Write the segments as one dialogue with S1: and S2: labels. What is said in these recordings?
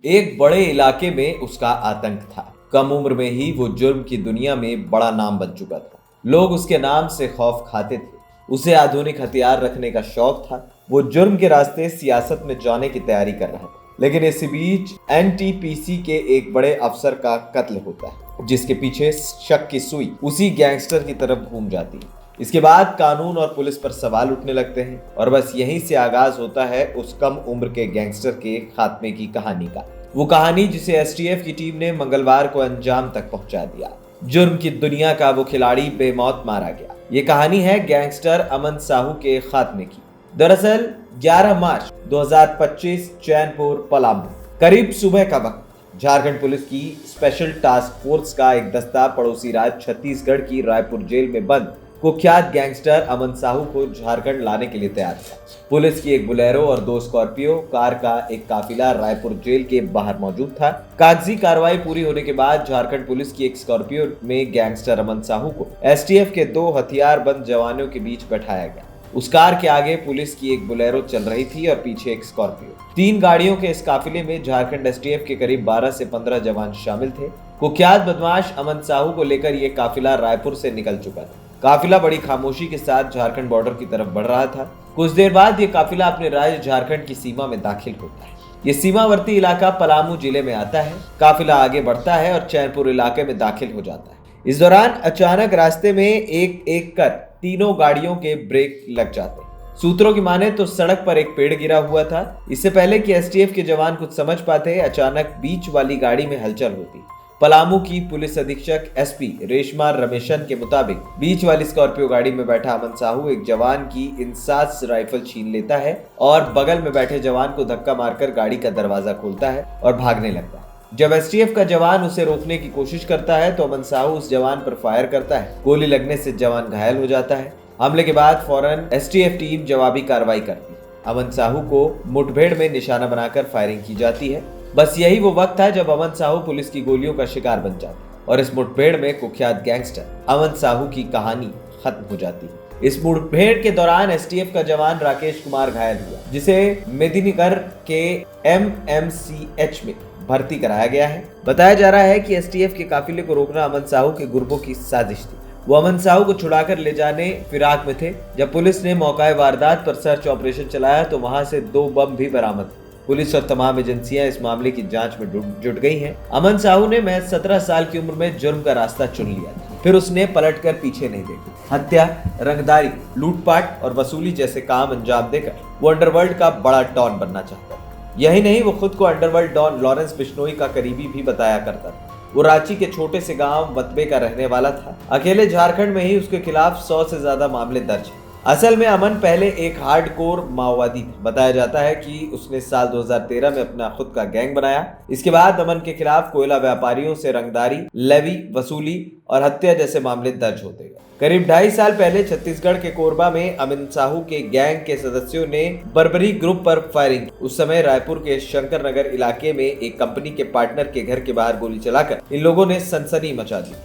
S1: एक बड़े इलाके में उसका आतंक था। कम उम्र में ही वो जुर्म की दुनिया में बड़ा नाम बन चुका था। लोग उसके नाम से खौफ खाते थे। उसे आधुनिक हथियार रखने का शौक था। वो जुर्म के रास्ते सियासत में जाने की तैयारी कर रहा था। लेकिन इसी बीच एनटीपीसी के एक बड़े अफसर का कत्ल होता है, जिसके पीछे शक की सुई उसी गैंगस्टर की तरफ घूम जाती है। इसके बाद कानून और पुलिस पर सवाल उठने लगते हैं और बस यहीं से आगाज होता है उस कम उम्र के गैंगस्टर के खात्मे की कहानी का। वो कहानी जिसे एसटीएफ की टीम ने मंगलवार को अंजाम तक पहुंचा दिया। जुर्म की दुनिया का वो खिलाड़ी बेमौत मारा गया। ये कहानी है गैंगस्टर अमन साहू के खात्मे की। दरअसल 11 मार्च 2025 चैनपुर पलामू करीब सुबह का वक्त झारखंड पुलिस की स्पेशल टास्क फोर्स का एक दस्ता पड़ोसी राज्य छत्तीसगढ़ की रायपुर जेल में बंद कुख्यात गैंगस्टर अमन साहू को झारखंड लाने के लिए तैयार था। पुलिस की एक बुलेरो और 2 स्कॉर्पियो कार का एक काफिला रायपुर जेल के बाहर मौजूद था। कागजी कार्रवाई पूरी होने के बाद झारखंड पुलिस की एक स्कॉर्पियो में गैंगस्टर अमन साहू को एसटीएफ के 2 हथियारबंद जवानों के बीच बैठाया गया। उस कार के आगे पुलिस की एक बुलेरो चल रही थी और पीछे एक स्कॉर्पियो। 3 गाड़ियों के इस काफिले में झारखंड एसटीएफ के करीब 12 से 15 जवान शामिल थे। कुख्यात बदमाश अमन साहू को लेकर ये काफिला रायपुर से निकल चुका था। काफिला बड़ी खामोशी के साथ झारखंड बॉर्डर की तरफ बढ़ रहा था। कुछ देर बाद ये काफिला अपने राज्य झारखंड की सीमा में दाखिल होता है। ये सीमावर्ती इलाका पलामू जिले में आता है। काफिला आगे बढ़ता है और चैनपुर इलाके में दाखिल हो जाता है। इस दौरान अचानक रास्ते में एक एक कर तीनों गाड़ियों के ब्रेक लग जाते हैं। सूत्रों की माने तो सड़क पर एक पेड़ गिरा हुआ था। इससे पहले कि एसटीएफ के जवान कुछ समझ पाते, अचानक बीच वाली गाड़ी में हलचल होती। पलामू की पुलिस अधीक्षक एसपी रेशमा रमेशन के मुताबिक बीच वाली स्कॉर्पियो गाड़ी में बैठा अमन साहू एक जवान की इंसास राइफल छीन लेता है और बगल में बैठे जवान को धक्का मारकर गाड़ी का दरवाजा खोलता है और भागने लगता है। जब एसटीएफ का जवान उसे रोकने की कोशिश करता है तो अमन साहू उस जवान पर फायर करता है। गोली लगने से जवान घायल हो जाता है। हमले के बाद फौरन एसटीएफ टीम जवाबी कार्रवाई करती है। अमन साहू को मुठभेड़ में निशाना बनाकर फायरिंग की जाती है। बस यही वो वक्त था जब अमन साहू पुलिस की गोलियों का शिकार बन जाता और इस मुठभेड़ में कुख्यात गैंगस्टर अमन साहू की कहानी खत्म हो जाती है। इस मुठभेड़ के दौरान एसटीएफ का जवान राकेश कुमार घायल हुआ, जिसे मेदिनीगर के एमएमसीएच में भर्ती कराया गया है। बताया जा रहा है कि एसटीएफ के काफिले को रोकना अमन साहू के गुर्गों की साजिश थी। वो अमन साहू को छुड़ाकर ले जाने फिराक में थे। जब पुलिस ने मौके वारदात पर सर्च ऑपरेशन चलाया तो वहां से 2 बम भी बरामद हुए। पुलिस और तमाम एजेंसियां इस मामले की जांच में जुट गई हैं। अमन साहू ने महज 17 साल की उम्र में जुर्म का रास्ता चुन लिया था। फिर उसने पलटकर पीछे नहीं देखा। हत्या, रंगदारी, लूटपाट और वसूली जैसे काम अंजाम देकर वो अंडरवर्ल्ड का बड़ा डॉन बनना चाहता था। यही नहीं, वो खुद को अंडरवर्ल्ड डॉन लॉरेंस बिश्नोई का करीबी भी बताया करता था। वो रांची के छोटे से गांव वतबे का रहने वाला था। अकेले झारखंड में ही उसके खिलाफ 100 से ज्यादा मामले दर्ज हैं। असल में अमन पहले एक हार्डकोर माओवादी था। बताया जाता है कि उसने साल 2013 में अपना खुद का गैंग बनाया। इसके बाद अमन के खिलाफ कोयला व्यापारियों से रंगदारी, लेवी वसूली और हत्या जैसे मामले दर्ज होते गए। करीब 2.5 साल पहले छत्तीसगढ़ के कोरबा में अमन साहू के गैंग के सदस्यों ने बर्बरी ग्रुप पर फायरिंग। उस समय रायपुर के शंकर नगर इलाके में एक कंपनी के पार्टनर के घर के बाहर गोली चलाकर इन लोगों ने सनसनी मचा दी।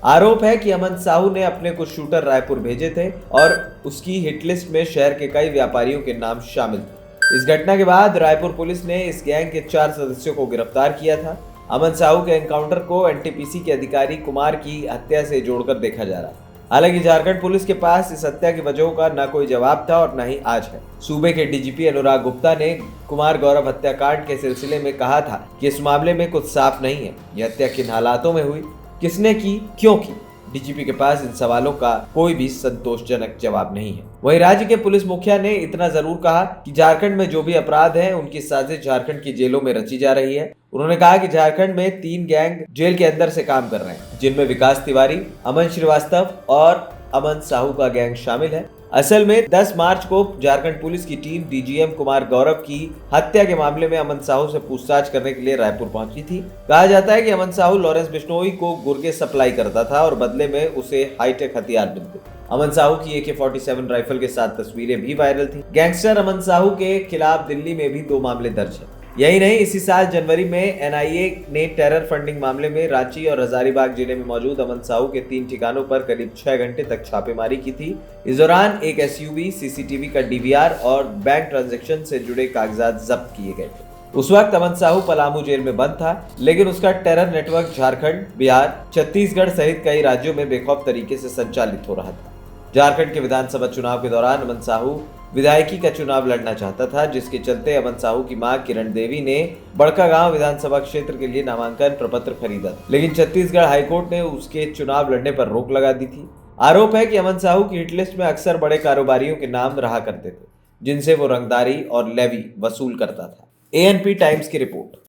S1: आरोप है कि अमन साहू ने अपने कुछ शूटर रायपुर भेजे थे और उसकी हिटलिस्ट में शहर के कई व्यापारियों के नाम शामिल थे। इस घटना के बाद रायपुर पुलिस ने इस गैंग के 4 सदस्यों को गिरफ्तार किया था। अमन साहू के एनकाउंटर को एनटीपीसी के अधिकारी कुमार की हत्या से जोड़कर देखा जा रहा है। हालांकि झारखंड पुलिस के पास इस हत्या की वजहों का न कोई जवाब था और न ही आज है। सूबे के डीजीपी अनुराग गुप्ता ने कुमार गौरव हत्याकांड के सिलसिले में कहा था कि इस मामले में कुछ साफ नहीं है। यह हत्या किन हालातों में हुई, किसने की, क्यों की, डीजीपी के पास इन सवालों का कोई भी संतोषजनक जवाब नहीं है। वहीं राज्य के पुलिस मुखिया ने इतना जरूर कहा कि झारखंड में जो भी अपराध हैं उनकी साजिश झारखंड की जेलों में रची जा रही है। उन्होंने कहा कि झारखंड में 3 गैंग जेल के अंदर से काम कर रहे हैं, जिनमें विकास तिवारी, अमन श्रीवास्तव और अमन साहू का गैंग शामिल है। असल में 10 मार्च को झारखंड पुलिस की टीम डीजीएम कुमार गौरव की हत्या के मामले में अमन साहू से पूछताछ करने के लिए रायपुर पहुंची थी। कहा जाता है कि अमन साहू लॉरेंस बिश्नोई को गुर्गे सप्लाई करता था और बदले में उसे हाईटेक हथियार मिलते। अमन साहू की AK-47 राइफल के साथ तस्वीरें भी वायरल थी। गैंगस्टर अमन साहू के खिलाफ दिल्ली में भी 2 मामले दर्ज है। यही नहीं, इसी साल जनवरी में एनआईए ने टेरर फंडिंग मामले में रांची और हजारीबाग जिले में मौजूद अमन साहू के 3 ठिकानों पर करीब 6 घंटे तक छापेमारी की थी। इस दौरान एक एसयूवी, सीसीटीवी का डीवीआर और बैंक ट्रांजैक्शन से जुड़े कागजात जब्त किए गए थे। उस वक्त अमन साहू पलामू जेल में बंद था, लेकिन उसका टेरर नेटवर्क झारखंड, बिहार, छत्तीसगढ़ सहित कई राज्यों में बेखौफ तरीके से संचालित हो रहा था। झारखंड के विधानसभा चुनाव के दौरान अमन साहू विधायकी का चुनाव लड़ना चाहता था, जिसके चलते अमन साहू की मां किरण देवी ने बड़कागांव विधानसभा क्षेत्र के लिए नामांकन प्रपत्र खरीदा, लेकिन छत्तीसगढ़ हाईकोर्ट ने उसके चुनाव लड़ने पर रोक लगा दी थी। आरोप है कि अमन साहू की हिटलिस्ट में अक्सर बड़े कारोबारियों के नाम रहा करते थे, जिनसे वो रंगदारी और लेवी वसूल करता था। एएनपी टाइम्स की रिपोर्ट।